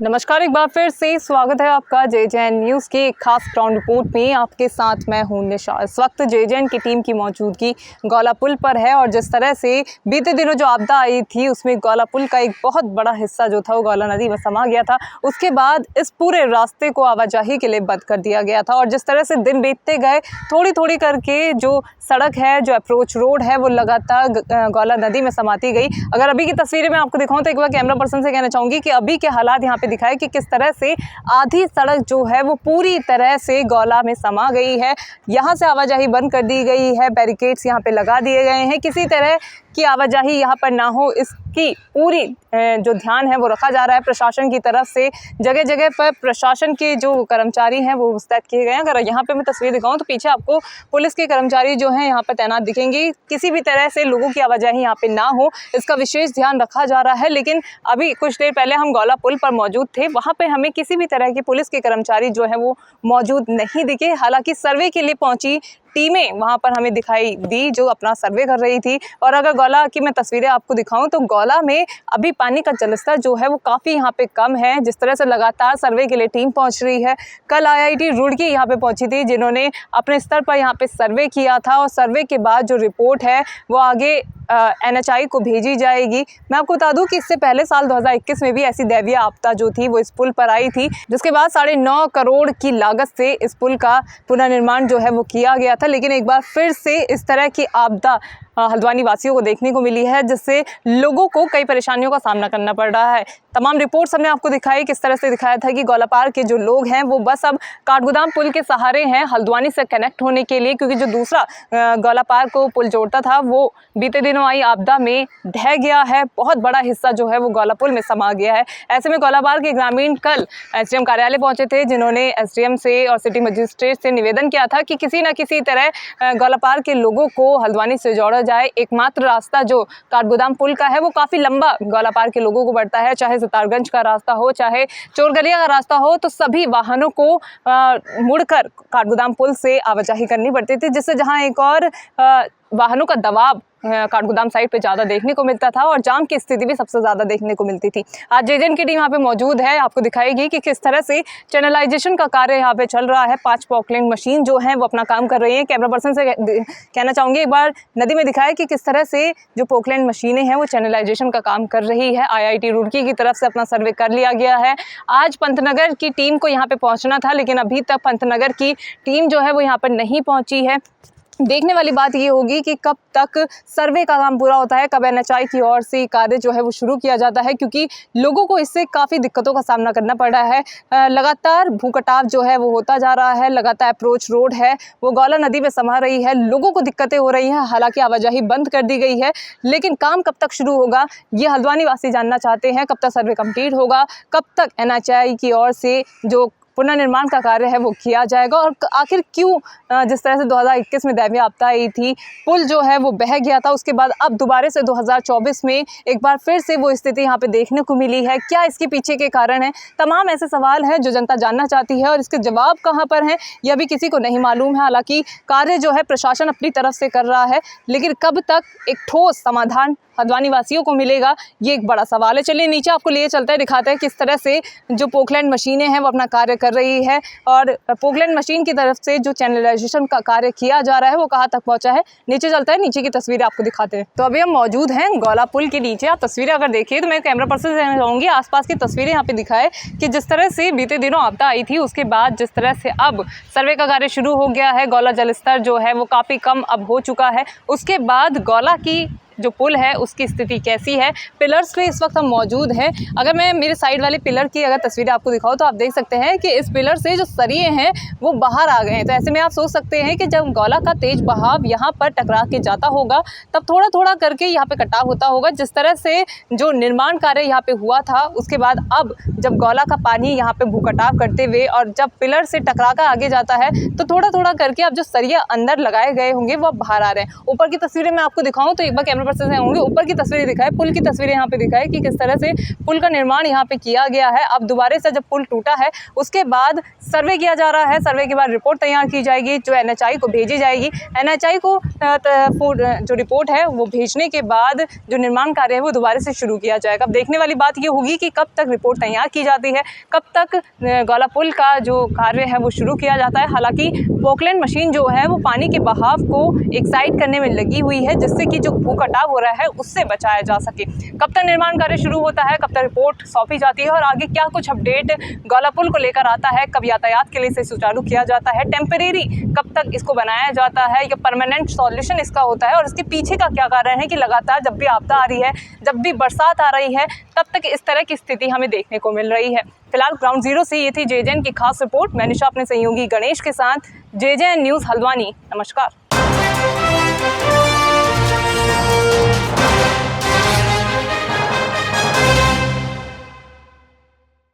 नमस्कार, एक बार फिर से स्वागत है आपका JJN न्यूज़ की एक खास ग्राउंड रिपोर्ट में। आपके साथ मैं हूं निशा। इस वक्त JJN की टीम की मौजूदगी गौला पुल पर है और जिस तरह से बीते दिनों जो आपदा आई थी उसमें गौला पुल का एक बहुत बड़ा हिस्सा जो था वो गौला नदी में समा गया था। उसके बाद इस पूरे रास्ते को आवाजाही के लिए बंद कर दिया गया था और जिस तरह से दिन बीतते गए थोड़ी थोड़ी करके जो सड़क है, जो अप्रोच रोड है, वो लगातार गौला नदी में समाती गई। अगर अभी की तस्वीरें मैं आपको दिखाऊं तो एक बार कैमरा पर्सन से कहना चाहूँगी कि अभी के हालात यहाँ पे दिखाए कि किस तरह से आधी सड़क जो है वो पूरी तरह से गौला में समा गई है। यहाँ से आवाजाही बंद कर दी गई है, बैरिकेड्स यहाँ पे लगा दिए गए हैं, किसी तरह की आवाजाही यहाँ पर ना हो इसकी पूरी जो ध्यान है वो रखा जा रहा है प्रशासन की तरफ से। जगह जगह पर प्रशासन के जो कर्मचारी हैं वो मुस्तैद किए गए हैं। अगर यहाँ पे मैं तस्वीर दिखाऊं तो पीछे आपको पुलिस के कर्मचारी जो हैं यहाँ पर तैनात दिखेंगे। किसी भी तरह से लोगों की आवाजाही यहाँ पे ना हो इसका विशेष ध्यान रखा जा रहा है। लेकिन अभी कुछ देर पहले हम गौला पुल पर मौजूद थे, वहाँ पे हमें किसी भी तरह के पुलिस के कर्मचारी जो है वो मौजूद नहीं दिखे। हालांकि सर्वे के लिए पहुंची टीमें वहां पर हमें दिखाई दी जो अपना सर्वे कर रही थी। और अगर गौला की मैं तस्वीरें आपको दिखाऊं तो गौला में अभी पानी का जलस्तर जो है वो काफ़ी यहाँ पे कम है। जिस तरह से लगातार सर्वे के लिए टीम पहुंच रही है। कल IIT रुड़की यहाँ पे पहुंची थी जिन्होंने अपने स्तर पर यहाँ पे सर्वे किया था और सर्वे के बाद जो रिपोर्ट है वो आगे NHI को भेजी जाएगी। मैं आपको बता दूं कि इससे पहले साल 2021 में भी ऐसी दैवीय आपदा जो थी वो इस पुल पर आई थी, जिसके बाद 9.5 करोड़ की लागत से इस पुल का पुनर्निर्माण जो है वो किया गया था। लेकिन एक बार फिर से इस तरह की आपदा हल्द्वानी वासियों को देखने को मिली है, जिससे लोगों को कई परेशानियों का सामना करना पड़ रहा है। तमाम रिपोर्ट्स हमने आपको दिखाई, किस तरह से दिखाया था कि गौला पार के जो लोग हैं वो बस अब काठगोदाम पुल के सहारे हैं हल्द्वानी से कनेक्ट होने के लिए, क्योंकि जो दूसरा गौला पार को पुल जोड़ता था वो बीते दिनों आई आपदा में ढह गया है। बहुत बड़ा हिस्सा जो है वो गौला पुल में समा गया है। ऐसे में गौला पार के ग्रामीण कल SDM कार्यालय पहुंचे थे, जिन्होंने SDM से और सिटी मजिस्ट्रेट से निवेदन किया था कि किसी न किसी तरह गौला पार के लोगों को हल्द्वानी से जोड़ा जाए। एकमात्र रास्ता जो काठगोदाम पुल का है वो काफ़ी लंबा गौला पार के लोगों को बढ़ता है, चाहे सितारगंज का रास्ता हो, चाहे चोरगलिया का रास्ता हो, तो सभी वाहनों को मुड़कर काठगोदाम पुल से आवाजाही करनी पड़ती थी, जिससे जहां एक और वाहनों का दबाव काठगोदाम साइड पे ज़्यादा देखने को मिलता था और जाम की स्थिति भी सबसे ज़्यादा देखने को मिलती थी। आज JJN की टीम यहाँ पे मौजूद है, आपको दिखाएगी कि किस तरह से चैनलाइजेशन का कार्य यहाँ पे चल रहा है। 5 पॉकलैंड मशीन जो हैं वो अपना काम कर रही हैं। कैमरा पर्सन से कहना चाहूँगी एक बार नदी में दिखाए कि किस तरह से जो पॉकलैंड मशीनें हैं वो चैनलाइजेशन का काम कर रही है। IIT रुड़की की तरफ से अपना सर्वे कर लिया गया है। आज पंतनगर की टीम को यहाँ पर पहुँचना था, लेकिन अभी तक पंतनगर की टीम जो है वो यहाँ पर नहीं पहुँची है। देखने वाली बात ये होगी कि कब तक सर्वे का काम पूरा होता है, कब NHI की ओर से कार्य जो है वो शुरू किया जाता है, क्योंकि लोगों को इससे काफ़ी दिक्कतों का सामना करना पड़ रहा है। लगातार भूकटाव जो है वो होता जा रहा है, लगातार अप्रोच रोड है वो गौला नदी में समा रही है, लोगों को दिक्कतें हो रही हैं। हालांकि आवाजाही बंद कर दी गई है, लेकिन काम कब तक शुरू होगा ये हल्द्वानी वासी जानना चाहते हैं। कब तक सर्वे कंप्लीट होगा, कब तक NHI की ओर से जो पुनर्निर्माण का कार्य है वो किया जाएगा, और आखिर क्यों जिस तरह से 2021 में दैवीय आपदा आई थी, पुल जो है वो बह गया था, उसके बाद अब दोबारा से 2024 में एक बार फिर से वो स्थिति यहाँ पे देखने को मिली है। क्या इसके पीछे के कारण है? तमाम ऐसे सवाल हैं जो जनता जानना चाहती है और इसके जवाब कहाँ पर हैं यह भी किसी को नहीं मालूम है। हालांकि कार्य जो है प्रशासन अपनी तरफ से कर रहा है, लेकिन कब तक एक ठोस समाधान हल्द्वानी वासियों को मिलेगा ये एक बड़ा सवाल है। चलिए नीचे आपको लिए चलते हैं, दिखाते हैं किस तरह से जो पोकलैंड मशीनें हैं वो अपना कार्य कर रही है और पोकलैंड मशीन की तरफ से जो चैनलाइजेशन का कार्य किया जा रहा है वो कहाँ तक पहुंचा है। नीचे चलता है, नीचे की तस्वीरें आपको दिखाते हैं। तो अभी हम मौजूद हैं गौला पुल के नीचे। आप तस्वीरें अगर देखिए तो मैं कैमरा पर्सन से चाहूँगी आसपास की तस्वीरें यहाँ पे दिखाए कि जिस तरह से बीते दिनों आपदा आई थी उसके बाद जिस तरह से अब सर्वे का कार्य शुरू हो गया है, गौला जलस्तर जो है वो काफ़ी कम अब हो चुका है। उसके बाद गौला की जो पुल है उसकी स्थिति कैसी है, पिलर्स पे इस वक्त हम मौजूद हैं। अगर मैं मेरे साइड वाले पिलर की अगर तस्वीरें आपको दिखाऊं तो आप देख सकते हैं कि इस पिलर से जो सरिये हैं वो बाहर आ गए हैं। तो ऐसे में आप सोच सकते हैं कि जब गौला का तेज बहाव यहाँ पर टकरा के जाता होगा तब थोड़ा थोड़ा करके यहाँ पे कटाव होता होगा। जिस तरह से जो निर्माण कार्य यहाँ पे हुआ था उसके बाद अब जब गौला का पानी यहाँ पे भूकटाव करते हुए और जब पिलर से टकरा कर आगे जाता है तो थोड़ा थोड़ा करके अब जो सरिया अंदर लगाए गए होंगे वो बाहर आ रहे हैं। ऊपर की तस्वीरें मैं आपको दिखाऊँ तो एक बार कैमरा बराबर से होंगे। ऊपर की तस्वीरें दिखाए, पुल की तस्वीरें यहाँ पे दिखाए कि किस तरह से पुल का निर्माण यहाँ पे किया गया है। अब दोबारा से जब पुल टूटा है उसके बाद सर्वे किया जा रहा है। सर्वे के बाद रिपोर्ट तैयार की जाएगी जो NHI को भेजी जाएगी। NHI को जो रिपोर्ट है वो भेजने के बाद जो निर्माण कार्य है वो दोबारा से शुरू किया जाएगा। अब देखने वाली बात ये होगी कि कब तक रिपोर्ट तैयार की जाती है, कब तक गौला पुल का जो कार्य है वो शुरू किया जाता है। हालांकि पोकलैंड मशीन जो है वो पानी के बहाव को एक्साइट करने में लगी हुई है जिससे कि जो भू कटाव हो रहा है उससे बचाया जा सके। कब तक निर्माण कार्य शुरू होता है, कब तक रिपोर्ट सौंपी जाती है और आगे क्या कुछ अपडेट गौला पुल को लेकर आता है, कब यातायात के लिए इसे सुचारू किया जाता है, टेम्परेरी कब तक इसको बनाया जाता है या परमानेंट सॉल्यूशन इसका होता है और इसके पीछे का क्या कारण है कि लगातार जब भी आपदा आ रही है, जब भी बरसात आ रही है, तब तक इस तरह की स्थिति हमें देखने को मिल रही है। फिलहाल ग्राउंड जीरो से ये थी JJN की खास रिपोर्ट। मैं निशा अपने सहयोगी गणेश के साथ, JJN न्यूज़ हल्द्वानी। नमस्कार।